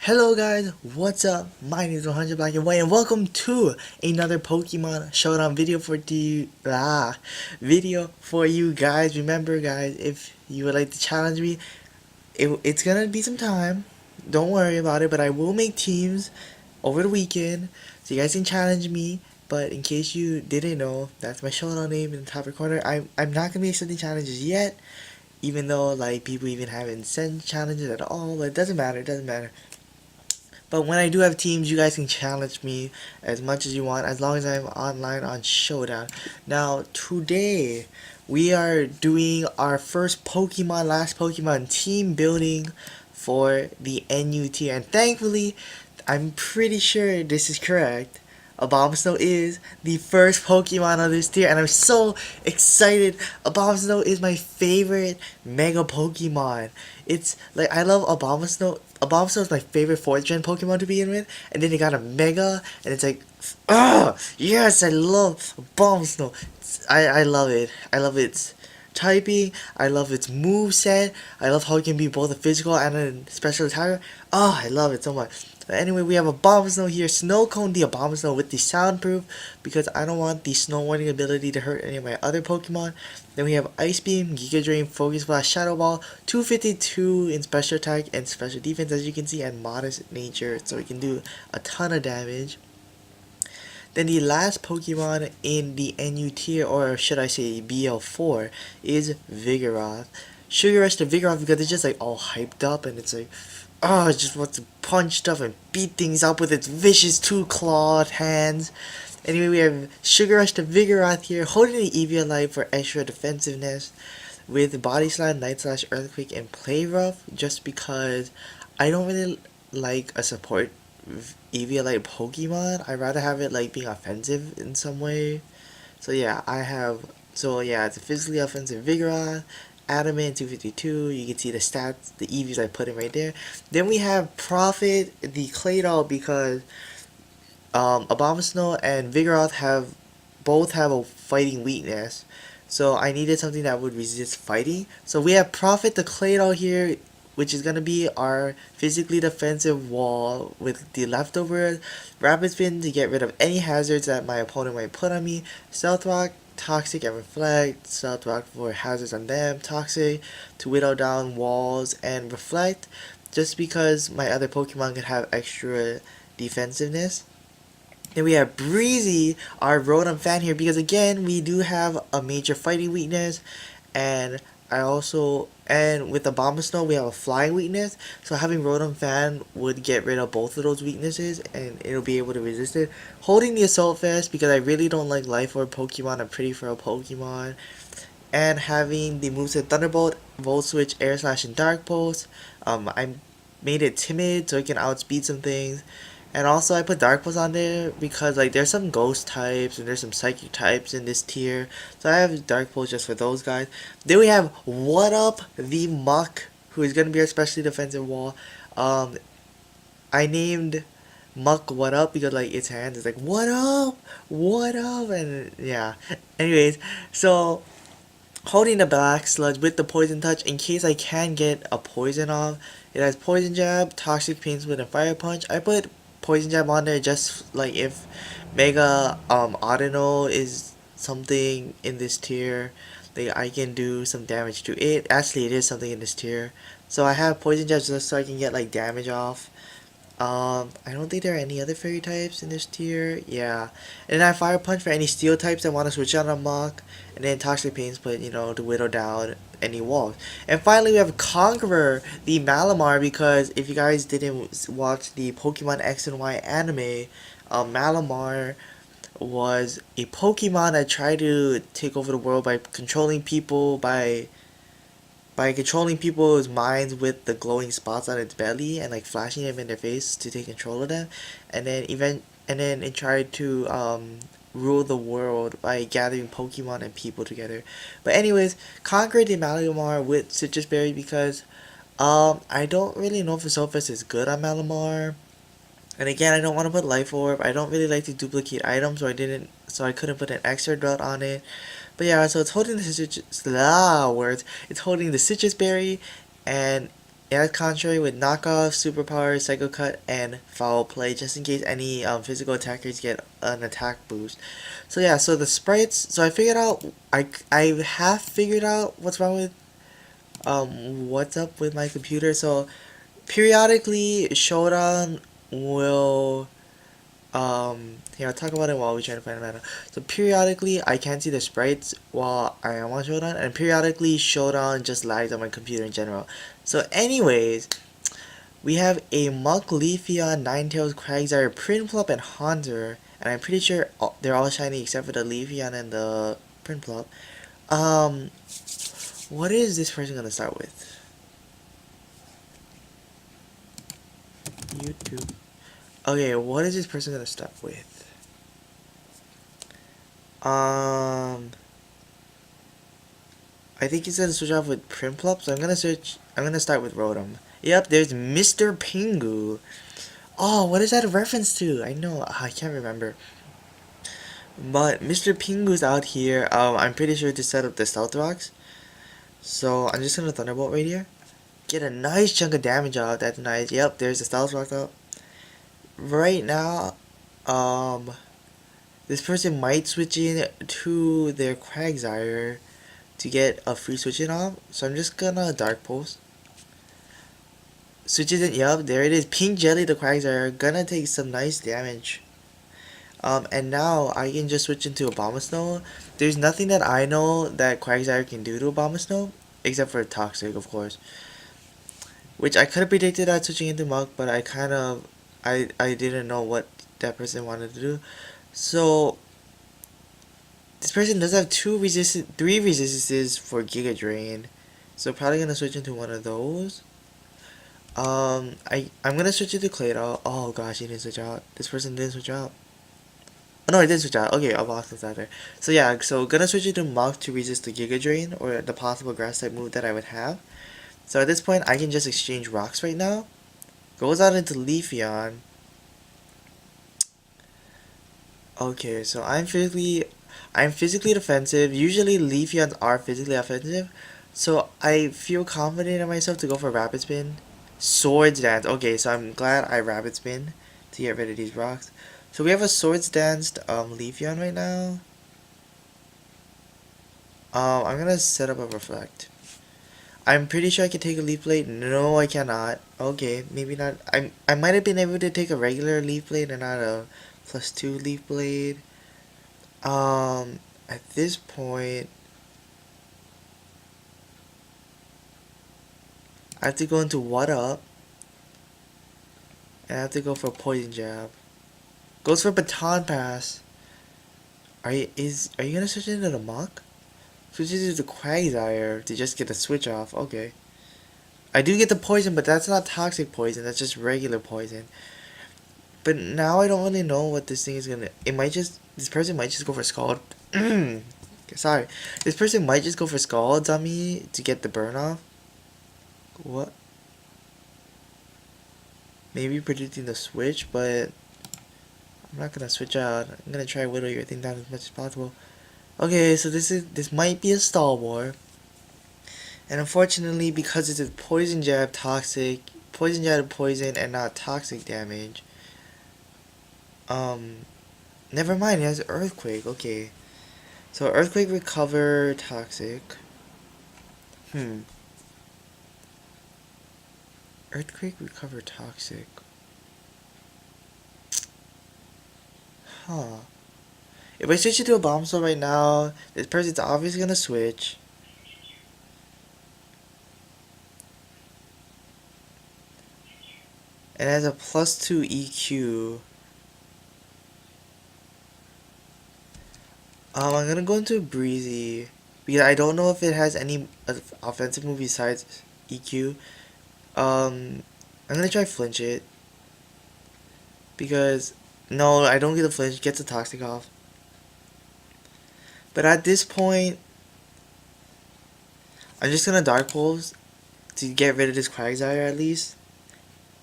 Hello guys, what's up? My name is 100 Black and White and welcome to another Pokemon Showdown video for you guys. Remember guys, if you would like to challenge me, it's gonna be some time. Don't worry about it, but I will make teams over the weekend so you guys can challenge me. But in case you didn't know, that's my Showdown name in the top right corner. I'm not gonna be accepting challenges yet, even though like people even haven't sent challenges at all, but it doesn't matter, but when I do have teams, you guys can challenge me as much as you want, as long as I'm online on Showdown. Now, today, we are doing our first last Pokemon team building for the NU tier. And thankfully, I'm pretty sure this is correct. Abomasnow is the first Pokemon on this tier, and I'm so excited. Abomasnow is my favorite Mega Pokemon. It's like, I love Abomasnow. Abomasnow is my favorite 4th gen Pokemon to begin with, and then you got a Mega, and it's like, yes, I love Abomasnow. I love it. I love its typing. I love its moveset. I love how it can be both a physical and a special attacker. Oh, I love it so much. But anyway, we have Abomasnow here. Snow Cone the Abomasnow with the soundproof because I don't want the Snow Warning ability to hurt any of my other Pokemon. Then we have Ice Beam, Giga Drain, Focus Blast, Shadow Ball, 252 in special attack and special defense as you can see, and modest nature, so it can do a ton of damage. Then the last Pokemon in the NU tier, or should I say BL4, is Vigoroth. Sugar Rush to Vigoroth because it's just like all hyped up and it's like, oh, it just wants to punch stuff and beat things up with its vicious 2-clawed hands. Anyway, we have Sugar Rush to Vigoroth here, holding the Eviolite for extra defensiveness, with Body Slam, Night Slash, Earthquake, and Play Rough, just because I don't really like a support Eviolite Pokemon. I'd rather have it like being offensive in some way. So yeah, it's a physically offensive Vigoroth, Adamant 252. You can see the stats, the EVs I put in right there. Then we have Profit, the Claydol, because Abomasnow and Vigoroth both have a fighting weakness. So I needed something that would resist fighting. So we have Profit the Claydol here, which is going to be our physically defensive wall with the leftovers. Rapid Spin to get rid of any hazards that my opponent might put on me. Stealth Rock, Toxic, and Reflect. Stealth Rock for hazards on them. Toxic to whittle down walls, and Reflect just because my other Pokemon could have extra defensiveness. Then we have Breezy, our Rotom fan here, because again, we do have a major fighting weakness, and with the Abomasnow, we have a flying weakness, so having Rotom fan would get rid of both of those weaknesses, and it'll be able to resist it. Holding the Assault Vest, because I really don't like Life Orb Pokemon, I'm pretty for a Pokemon. And having the moveset Thunderbolt, Volt Switch, Air Slash, and Dark Pulse. I made it timid, so it can outspeed some things. And also I put Dark Pulse on there because like there's some ghost types and there's some psychic types in this tier. So I have Dark Pulse just for those guys. Then we have What Up the Muck, who is going to be our specially defensive wall. I named Muck What Up because like its hands is like what up? What up? And yeah. Anyways, so holding the Black Sludge with the Poison Touch in case I can get a poison off. It has Poison Jab, Toxic Pain Split, and Fire Punch. I put Poison Jab on there just like if Mega Audino is something in this tier, like I can do some damage to it. Actually, it is something in this tier, so I have Poison Jab just so I can get like damage off. I don't think there are any other fairy types in this tier. Yeah, and then I have Fire Punch for any steel types that want to switch on a Mach, and then Toxic Pain Split, to whittle down any walls. And finally, we have Conqueror, the Malamar, because if you guys didn't watch the Pokemon X and Y anime, Malamar was a Pokemon that tried to take over the world by controlling people by controlling people's minds with the glowing spots on its belly and like flashing them in their face to take control of them, and then it tried to rule the world by gathering Pokemon and people together. But anyways, Conquer the Malamar with Citrus Berry because I don't really know if the Soulfest is good on Malamar. And again, I don't want to put Life Orb. I don't really like to duplicate items, so I couldn't put an extra dot on it. But yeah, so it's holding the Citrus Berry, and It has contrary with knockoff, superpower, psycho cut, and foul play, just in case any physical attackers get an attack boost. So yeah, so the sprites. So I figured out. I have figured out what's wrong with what's up with my computer. So periodically, Showdown will here I'll talk about it while we try to find a mana. So periodically I can't see the sprites while I am on Showdown, and periodically Showdown just lags on my computer in general. So anyways, we have a Muck, Leafeon, Ninetales, Quagsire, Prinplup, and Haunter, and I'm pretty sure they're all shiny except for the Leafeon and the Prinplup. Um, what is this person gonna start with? YouTube. Okay, what is this person gonna start with? I think he's gonna switch off with Prinplup, so I'm gonna start with Rotom. Yep, there's Mr. Pingu. Oh, what is that a reference to? I know, I can't remember. But Mr. Pingu's out here. I'm pretty sure to set up the Stealth Rocks. So I'm just gonna Thunderbolt right here. Get a nice chunk of damage out. That's nice. Yep, there's the Stealth Rock up. Right now, this person might switch in to their Quagsire to get a free switch in off. So I'm just gonna Dark Pulse. Switches in, yup, there it is. Pink Jelly, the Quagsire, gonna take some nice damage. And now I can just switch into Abomasnow. There's nothing that I know that Quagsire can do to Abomasnow, except for Toxic, of course. Which I could have predicted that switching into Muk, but I didn't know what that person wanted to do. So, this person does have three resistances for Giga Drain. So probably gonna switch into one of those. I'm gonna switch it to Claydol. Oh gosh, he didn't switch out. This person didn't switch out. Oh no, I did switch out. Okay, I'll box this out there. So yeah, so gonna switch it to Muk to resist the Giga Drain or the possible grass type move that I would have. So at this point, I can just exchange rocks right now. Goes out into Leafeon. Okay, so I'm physically defensive. Usually Leafeons are physically offensive. So I feel confident in myself to go for Rapid Spin. Swords Dance. Okay, so I'm glad I Rapid Spin to get rid of these rocks. So we have a Swords Danced Leafeon right now. I'm gonna set up a Reflect. I'm pretty sure I can take a Leaf Blade. No, I cannot. Okay, maybe not. I might have been able to take a regular Leaf Blade and not a +2 Leaf Blade. At this point, I have to go into What Up, and I have to go for Poison Jab. Goes for Baton Pass. Are you gonna switch into the Muk? Switches into the Quagsire to just get the switch off. Okay. I do get the poison, but that's not toxic poison. That's just regular poison. But now I don't really know what this thing is gonna. This person might just go for Scald. Sorry. This person might just go for Scalds on me to get the burn off. What? Maybe predicting the switch, but I'm not gonna switch out. I'm gonna try whittle your thing down as much as possible. Okay, so this might be a stall war. And unfortunately, because it's a poison jab toxic, poison jab to poison and not toxic damage. Never mind, it has Earthquake, okay. So Earthquake recover toxic. Earthquake recover toxic. Huh. If I switch it to a bomb sword right now, this person's obviously gonna switch. And it has a +2 EQ. I'm gonna go into Breezy because I don't know if it has any offensive move besides EQ. I'm gonna try Flinch it because no, I don't get the flinch. Gets the toxic off. But at this point, I'm just gonna Dark Pulse to get rid of this Quagsire at least.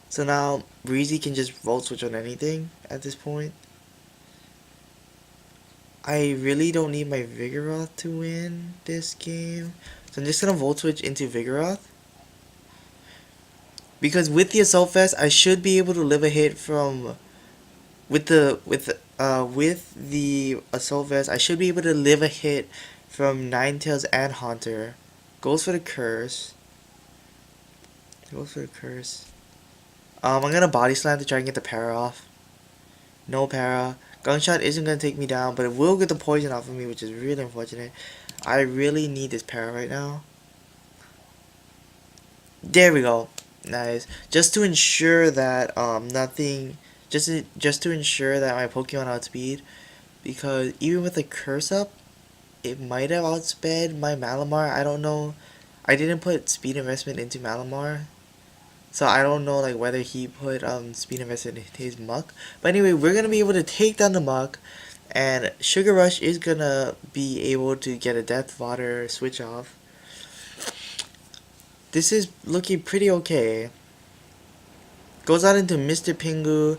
So now Breezy can just Volt Switch on anything at this point. I really don't need my Vigoroth to win this game. So I'm just gonna Volt Switch into Vigoroth. Because with the Assault Vest, I should be able to live a hit from with the Assault Vest. I should be able to live a hit from Ninetales and Haunter. Goes for the curse. Goes for the curse. I'm gonna body slam to try and get the para off. No para. Gunshot isn't gonna take me down, but it will get the poison off of me, which is really unfortunate. I really need this para right now. There we go. Nice. Just to ensure that nothing, just to ensure that my Pokemon outspeed, because even with the curse up, it might have outsped my Malamar. I don't know. I didn't put speed investment into Malamar, so I don't know like whether he put speed investment in his Muck. But anyway, we're gonna be able to take down the Muck, and Sugar Rush is gonna be able to get a Death Water switch off. This is looking pretty okay. Goes out into Mr. Pingu,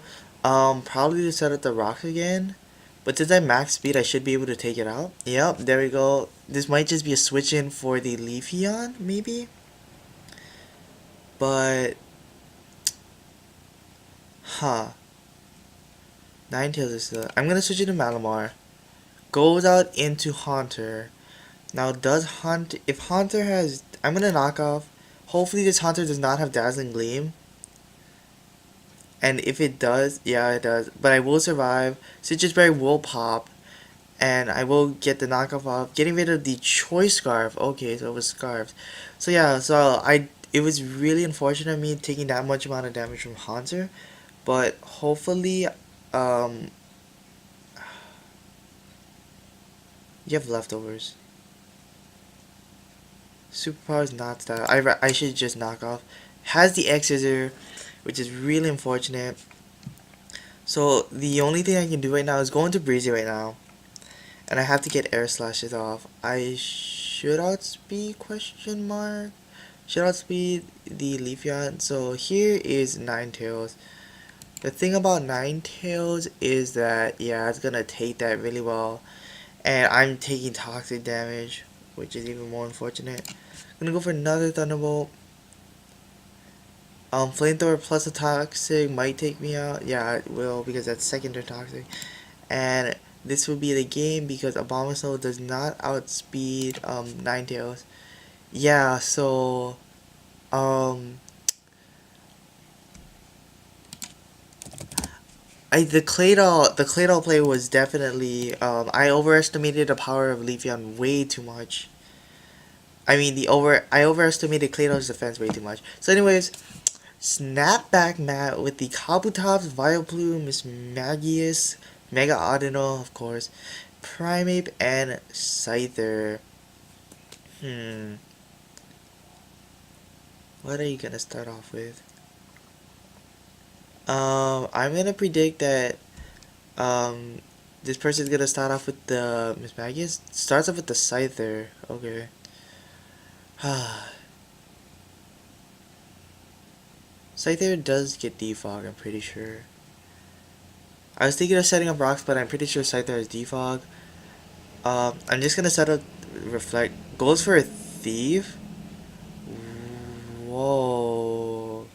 probably to set up the rocks again. But since I max speed, I should be able to take it out. Yep, there we go. This might just be a switch in for the Leafeon, maybe? But, huh. Ninetales is still. I'm gonna switch it to Malamar. Goes out into Haunter. Now, if Haunter has, I'm gonna knock off. Hopefully this Haunter does not have Dazzling Gleam. And if it does, yeah it does. But I will survive. Citrus Berry will pop. And I will get the knockoff off. Getting rid of the Choice Scarf. Okay, so it was Scarves. So yeah, it was really unfortunate me taking that much amount of damage from Haunter. But hopefully, you have leftovers. Superpower is not that. I should just knock off. Has the X Scissor, which is really unfortunate. So the only thing I can do right now is go into Breezy right now. And I have to get Air Slashes off. I should outspeed question mark. Should outspeed the Leafeon. So here is Ninetales. The thing about Ninetales is that yeah, it's gonna take that really well. And I'm taking toxic damage, which is even more unfortunate. I'm gonna go for another Thunderbolt. Flamethrower plus a toxic might take me out. Yeah, it will because that's secondary toxic. And this will be the game because Abomasnow does not outspeed Ninetales. Yeah, so the Claydol play was definitely I overestimated the power of Leafeon way too much. I mean I overestimated Claydol's defense way too much. So anyways, Snapback Mat with the Kabutops, Vileplume, Miss Magius, Mega Audino, of course, Primeape, and Scyther. What are you gonna start off with? I'm gonna predict that this person's gonna start off with the Miss Magius. Starts off with the Scyther. Okay. Scyther does get defog, I'm pretty sure. I was thinking of setting up rocks, but I'm pretty sure Scyther has defog. I'm just gonna set up Reflect. Goes for a Thief? Whoa.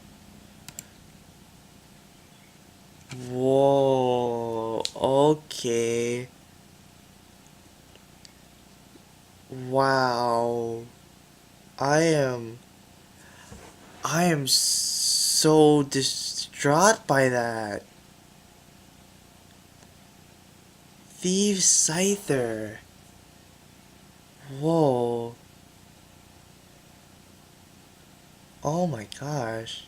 Whoa. Okay. Wow. I am so distraught by that. Thief Scyther. Whoa. Oh my gosh.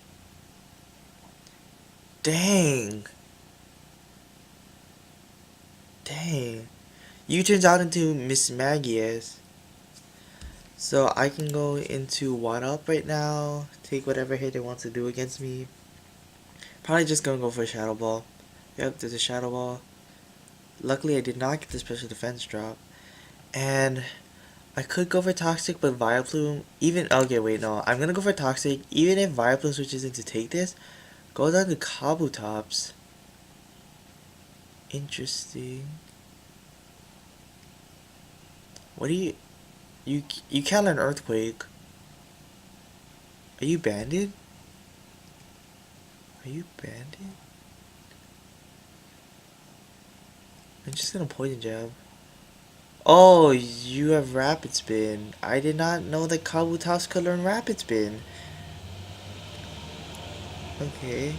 Dang. Dang. You turns out into Miss Magius. So I can go into One Up right now. Take whatever hit it wants to do against me. Probably just gonna go for a Shadow Ball. Yep, there's a Shadow Ball. Luckily I did not get the special defense drop. And I could go for Toxic, but Vileplume, okay, wait, no. I'm gonna go for Toxic, even if Vileplume switches in to take this. Go down to Kabutops. Interesting. What do you... You can't learn Earthquake. Are you banded? Are you bandit? I'm just gonna poison jab. Oh, you have rapid spin. I did not know that Kabutops could learn rapid spin. Okay.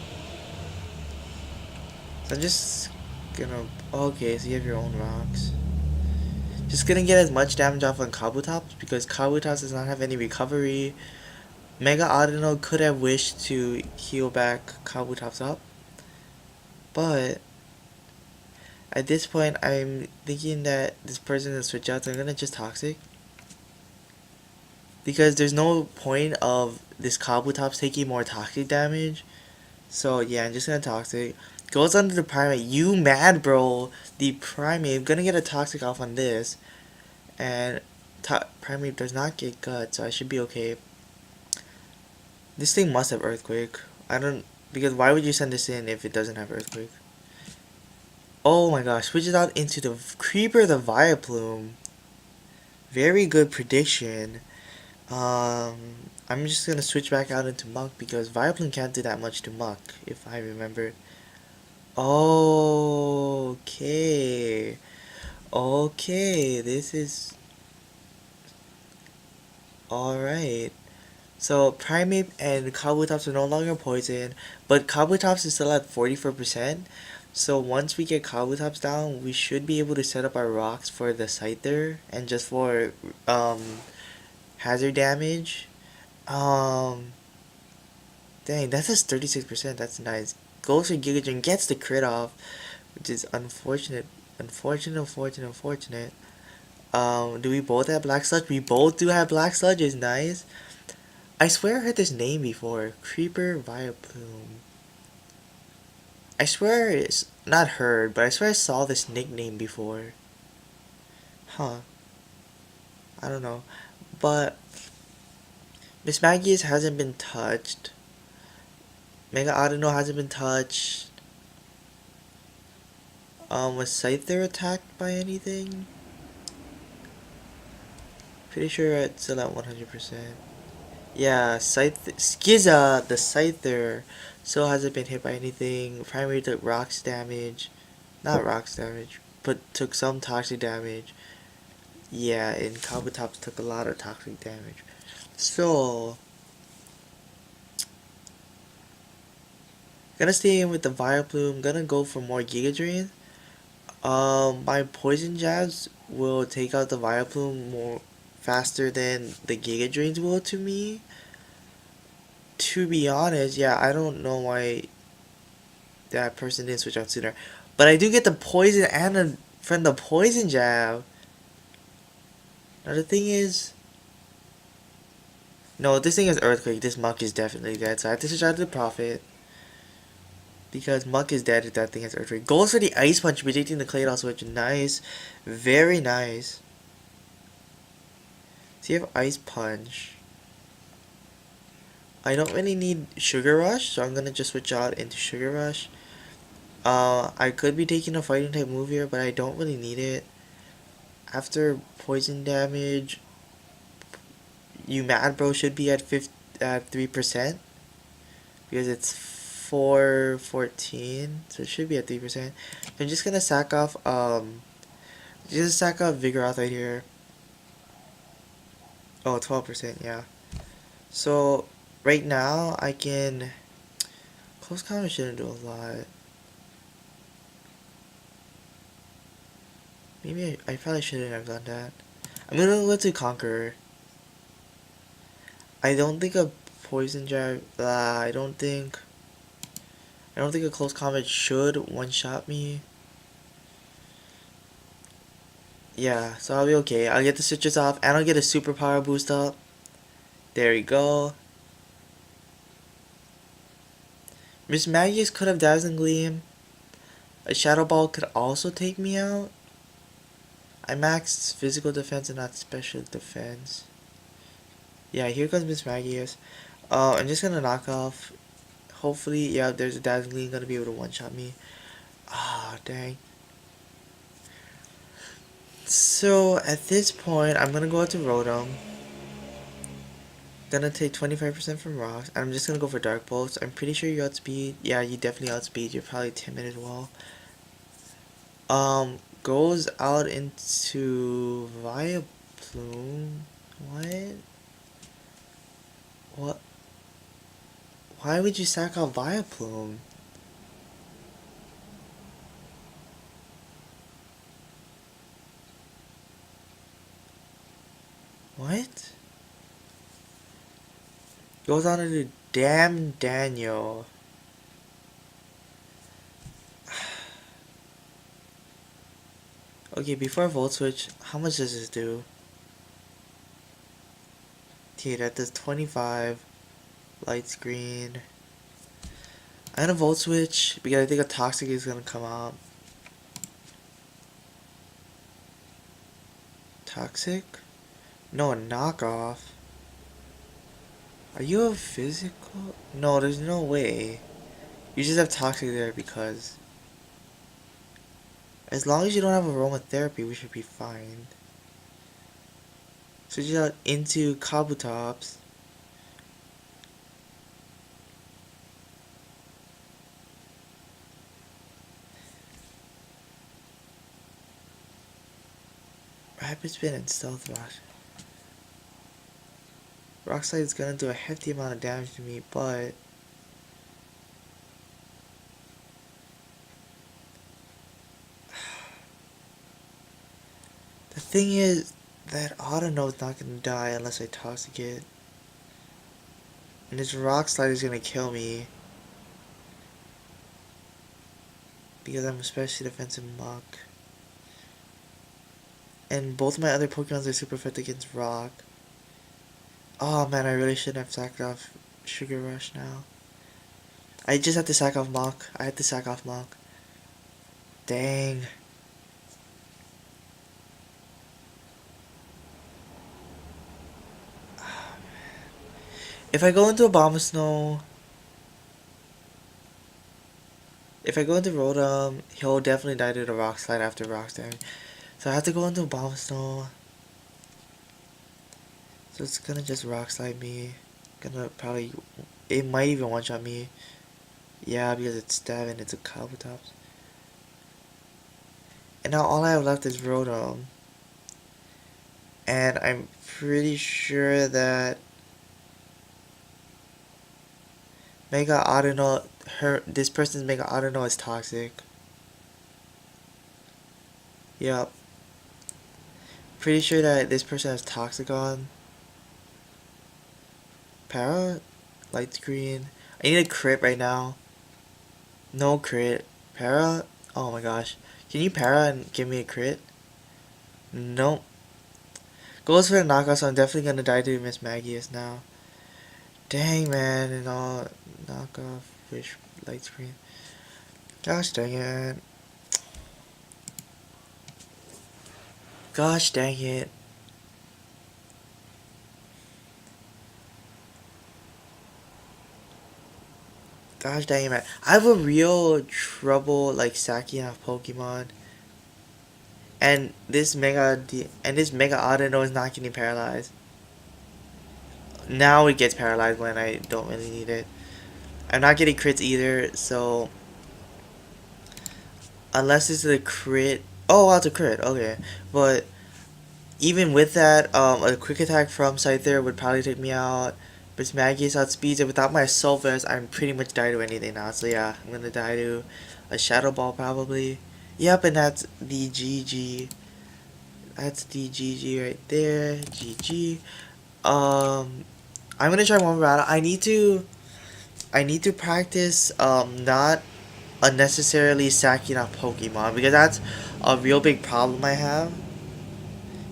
So I'm just gonna... Okay, so you have your own rocks. Just gonna get as much damage off on Kabutops because Kabutops does not have any recovery. Mega Audino could have wished to heal back Kabutops up. But at this point, I'm thinking that this person is switch out, so I'm gonna just Toxic. Because there's no point of this Kabutops taking more Toxic damage. So yeah, I'm just gonna Toxic. Goes under the Primate. You mad, bro. The Primate, I'm gonna get a Toxic off on this. And Primate does not get Gut, so I should be okay. This thing must have Earthquake. I don't... Because why would you send this in if it doesn't have Earthquake? Oh my gosh, switches out into the Creeper, the Vileplume. Very good prediction. I'm just gonna switch back out into Muck because Vileplume can't do that much to Muck, if I remember. Okay. Okay, this is... Alright. So, Primate and Kabutops are no longer poisoned, but Kabutops is still at 44%. So once we get Kabutops down, we should be able to set up our rocks for the Scyther and just for hazard damage. Um, Dang, that says 36%. That's nice. Goes for Giga Drain, gets the crit off, which is unfortunate. Unfortunate. Do we both have Black Sludge? We both do have Black Sludge. Is nice. I swear I heard this name before. Creeper Vileplume. I swear it's not heard, but I swear I saw this nickname before. Huh. I don't know. But Miss Maggie's hasn't been touched. Mega Audino hasn't been touched. Was Scyther attacked by anything? Pretty sure it's still at 100%. Yeah, Skiza, the Scyther, still hasn't been hit by anything. Primary took rocks damage. Not rocks damage, but took some toxic damage. Yeah, and Kabutops took a lot of toxic damage. So, gonna stay in with the Vileplume. Gonna go for more Giga Drain. My poison jabs will take out the Vileplume more faster than the Giga Drains will to me. To be honest, yeah, I don't know why that person didn't switch out sooner. But I do get the poison and from the poison jab. Now the thing is, no, this thing is Earthquake. This Muck is definitely dead, so I have to switch out to the Prophet. Because Muck is dead if that thing has Earthquake. Goes for the Ice Punch, predicting the Claydol switch. Nice. Very nice. So you have Ice Punch. I don't really need Sugar Rush, so I'm gonna just switch out into Sugar Rush. I could be taking a fighting type move here, but I don't really need it. After poison damage, you mad bro should be at 3% because it's 414, so it should be at 3%. I'm just gonna sack off Vigoroth right here. Oh, 12%, yeah. So right now I can close combat shouldn't do a lot. Maybe I probably shouldn't have done that. I'm gonna go to Conqueror. I don't think a poison jab. I don't think a close combat should one-shot me. Yeah, so I'll be okay. I'll get the citrus off, and I'll get a superpower boost up. There we go. Miss Magius could have Dazzling Gleam. A Shadow Ball could also take me out. I maxed physical defense and not special defense. Yeah, here comes Miss Magius. I'm just gonna knock off. Hopefully, yeah, there's a Dazzling Gleam gonna be able to one-shot me. Ah, dang. So, at this point, I'm gonna go out to Rotom. Gonna take 25% from rocks. I'm just gonna go for dark bolts. I'm pretty sure you outspeed. Yeah, you definitely outspeed. You're probably timid as well. Goes out into Vileplume. What? What? Why would you sack out Vileplume? What? Goes on into Damn Daniel. Okay, before I Volt Switch, how much does this do? Okay, that does 25. Light screen. I'm gonna Volt Switch because I think a Toxic is gonna come out. Toxic? No, a knockoff. Are you a physical? No, there's no way. You just have Toxic there because... As long as you don't have aromatherapy, we should be fine. Switch it out into Kabutops. Rapid Spin and Stealth Rush. Rock Slide is gonna do a hefty amount of damage to me, but... The thing is that Audino is not gonna die unless I Toxic it. And this Rock Slide is gonna kill me. Because I'm especially defensive Muck. And both my other Pokemons are super effective against Rock. Oh man, I really shouldn't have sacked off Sugar Rush now. I just had to sack off Mach. I had to sack off Mach. Dang. If I go into Abomasnow... If I go into Rotom, he'll definitely die to the Rock Slide after Rock Slide. So I have to go into Abomasnow. So it's gonna just Rock Slide me. Gonna probably... It might even one-shot me. Yeah, because it's stab and it's a Kabutops. And now all I have left is Rotom. And I'm pretty sure that Mega Audino, this person's Mega Audino is toxic. Yep. Pretty sure that this person has Toxicon. Para? Light screen. I need a crit right now. No crit. Para? Oh my gosh. Can you para and give me a crit? Nope. Goes for a knockout, so I'm definitely gonna die to Miss Magius now. Dang man, and all knockoff wish light screen. Gosh dang it. Gosh dang it. Gosh dang it, man. I have a real trouble like sacking off Pokemon. And this Mega Audino is not getting paralyzed. Now it gets paralyzed when I don't really need it. I'm not getting crits either, so unless it's a crit. Oh, wow, it's a crit. Okay, but even with that, a quick attack from Scyther would probably take me out. But Magius outspeeds it. Without my Soul Vest, I'm pretty much die to anything now. So yeah, I'm gonna die to a Shadow Ball probably. Yep, and that's the GG. That's the GG right there. GG. I'm gonna try one more battle. I need to practice not unnecessarily sacking off Pokemon because that's a real big problem I have.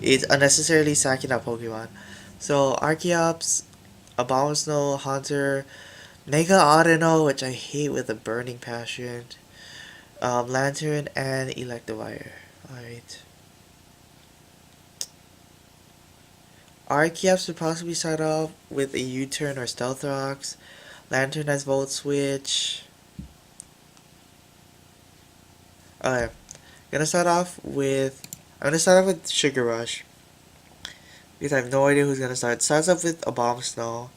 Is unnecessarily sacking off Pokemon. So Archeops, Abomasnow, Haunter, Mega Audino, which I hate with a burning passion, Lantern, and Electivire. Alright. Archeops would possibly start off with a U-turn or Stealth Rocks. Lantern has Volt Switch. Okay. I'm gonna start off with Sugar Rush. Because I have no idea who's gonna start. Starts up with a Bomb Snow.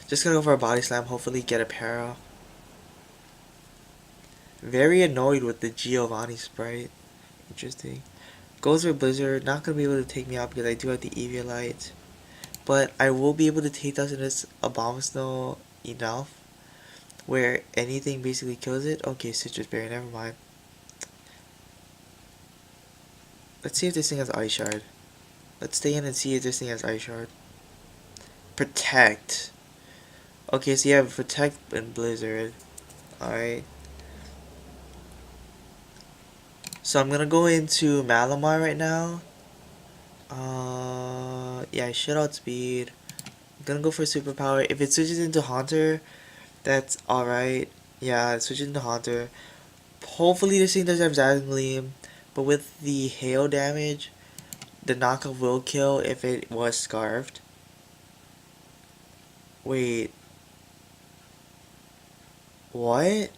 Just gonna go for a Body Slam, hopefully get a para. Very annoyed with the Giovanni sprite. Interesting. Goes for Blizzard, not gonna be able to take me out because I do have the Eviolite. But I will be able to take out in this Abomasnow enough where anything basically kills it. Okay, Citrus Berry, never mind. Let's see if this thing has Ice Shard. Let's stay in and see if this thing has Ice Shard. Protect. Okay, so you have Protect and Blizzard. Alright. So I'm gonna go into Malamar right now. Yeah, I should outspeed. I'm gonna go for Superpower. If it switches into Haunter, that's alright. Yeah, it switches into Haunter. Hopefully this thing doesn't have Dazzling Gleam, but with the hail damage, the knockoff will kill if it was Scarfed. Wait. What?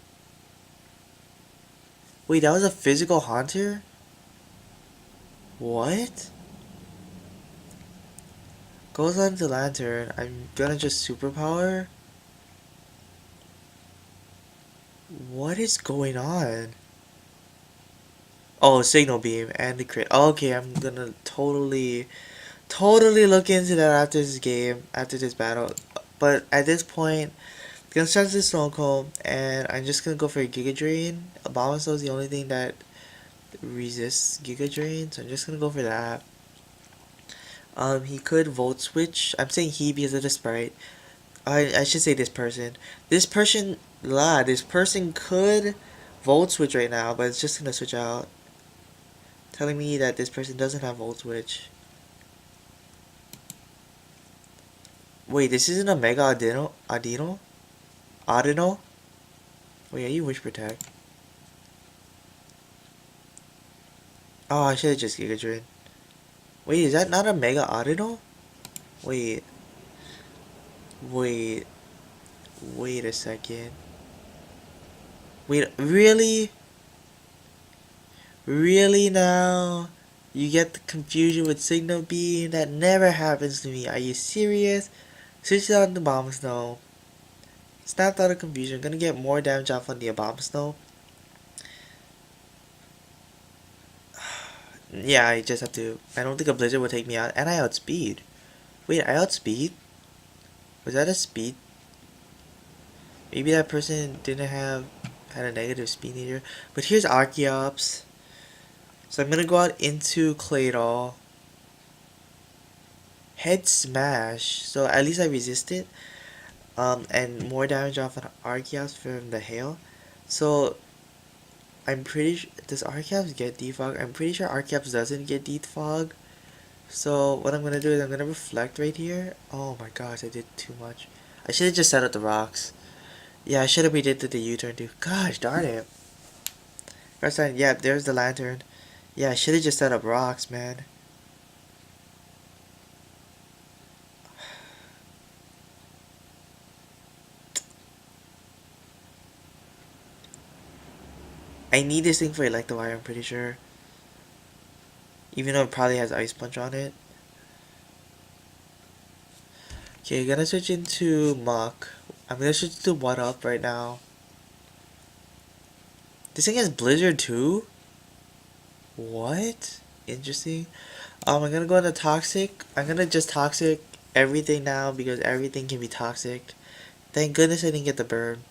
Wait, that was a physical Haunter? What? Goes on to Lantern. I'm gonna just Superpower? What is going on? Oh, Signal Beam and the crit. Okay, I'm gonna totally look into that after this game, after this battle. But at this point, I'm gonna start this Stone Cold, and I'm just gonna go for a Giga Drain. Abomasnow is the only thing that resists Giga Drain, so I'm just gonna go for that. He could Volt Switch. I'm saying he because of the sprite. I should say this person. This person could Volt Switch right now, but it's just gonna switch out. Telling me that this person doesn't have Volt Switch. Wait, this isn't a Mega Audino? Audino? Wait, are you Wish Protect? Oh, I should have just Giga Drain. Wait, is that not a Mega Audino? Wait. Wait. Wait a second. Wait, really? Really now? You get the confusion with Signal Beam? That never happens to me. Are you serious? Switch it on the Abomasnow. Snapped out of confusion. Gonna get more damage off on the Abomasnow. Yeah, I just have to. I don't think a Blizzard will take me out. And I outspeed. Wait, I outspeed? Was that a speed? Maybe that person didn't had a negative speed meter. But here's Archeops. So I'm gonna go out into Claydol. Head Smash. So at least I resist it. And more damage off an Archeops from the hail. So I'm pretty sure, does Archeops get defog? I'm pretty sure Archeops doesn't get defog. So what I'm gonna do is I'm gonna reflect right here. Oh my gosh, I did too much. I should have just set up the rocks. Yeah, I should have predicted the U-turn too. Gosh darn it. First time, yeah, there's the lantern. Yeah, I should have just set up rocks, man. I need this thing for Electivire, I'm pretty sure. Even though it probably has Ice Punch on it. Okay, gonna switch into Mach. I'm gonna switch to What Up right now. This thing has Blizzard too? What? Interesting. I'm gonna go into Toxic. I'm gonna just Toxic everything now because everything can be Toxic. Thank goodness I didn't get the burn.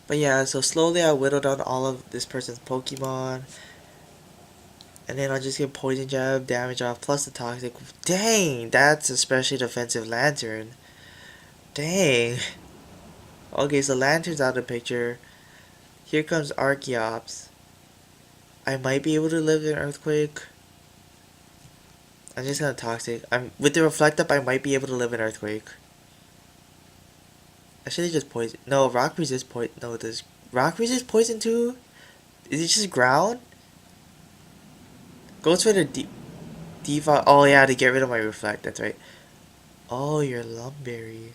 But yeah, so slowly I whittled down all of this person's Pokemon. And then I'll just get Poison Jab, damage off, plus the Toxic. Dang, that's a specially defensive Lantern. Dang. Okay, so Lantern's out of the picture. Here comes Archeops. I might be able to live in Earthquake. I'm just gonna Toxic. With the Reflect Up, I might be able to live in Earthquake. I should have just Poison. No, Rock resist Poison. No, does Rock resist Poison too? Is it just Ground? Goes for the default. Oh yeah, to get rid of my Reflect. That's right. Oh, your Lumberry.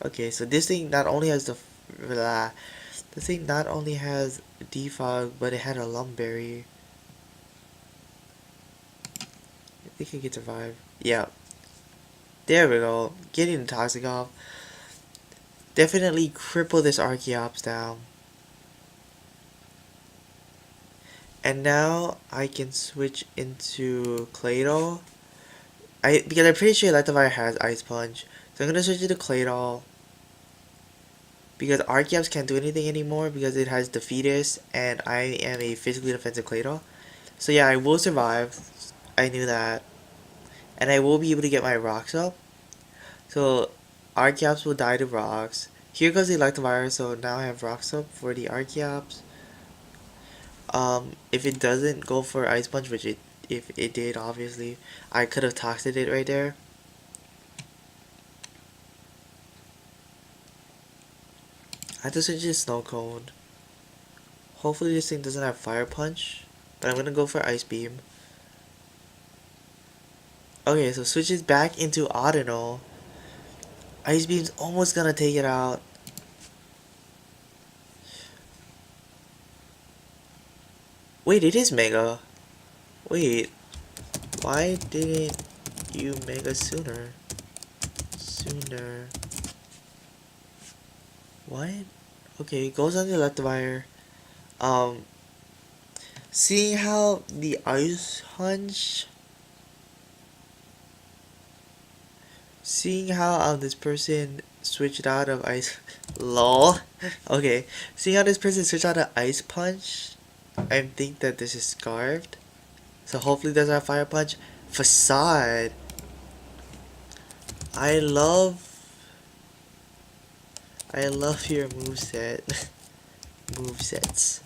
Okay, so this thing not only has this thing not only has defog, but it had a Lumberry. think he can survive. Yeah. There we go. Getting the toxic off. Definitely cripple this Archeops down. And now I can switch into Claydol. Because I'm pretty sure Electivire has Ice Punch. So I'm gonna switch it to Claydol. Because Archeops can't do anything anymore because it has Defeatus and I am a physically defensive Claydol. So yeah, I will survive. I knew that. And I will be able to get my rocks up. So Archeops will die to rocks. Here goes the Electivire, so now I have rocks up for the Archeops. If it doesn't go for Ice Punch, which if it did, obviously, I could have toxied it right there. I have to switch to Snow Cone. Hopefully this thing doesn't have Fire Punch, but I'm gonna go for Ice Beam. Okay, so switches back into Audino. Ice Beam's almost gonna take it out. Wait, it is Mega. Wait, why didn't you Mega sooner? What? Okay, it goes on the Electivire. Um, seeing how the Ice Punch, seeing how this person switched out of Ice, lol. Okay, seeing how this person switched out of Ice Punch, I think that this is Scarfed. So hopefully there's a Fire Punch. Facade. I love your moveset. Movesets.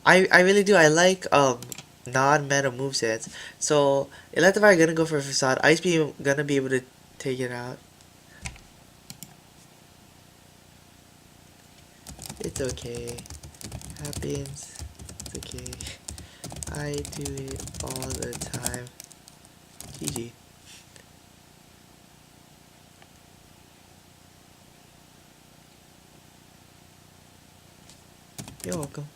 I really do. I like non-meta movesets. So Electivire gonna go for Facade. Ice Beam gonna be able to take it out. It's okay. Happens. It's okay. I do it all the time. GG. You're welcome.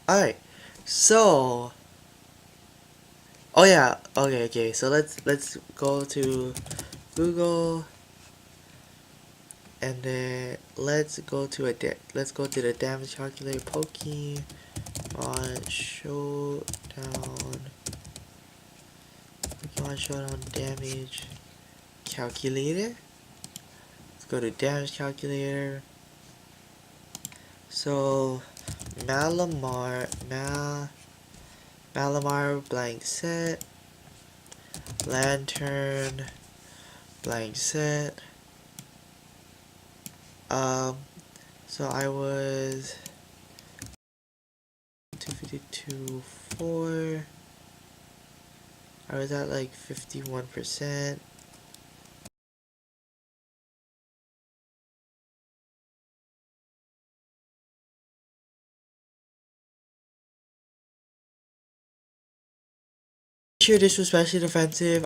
Alright. So oh yeah, okay, so let's go to Google and then let's go to the damage calculator. Pokemon Showdown. Pokemon Showdown damage calculator. Let's go to damage calculator. So Malamar blank set, Lantern blank set. So I was 252.4. I was at like 51%. Sure, this was especially defensive.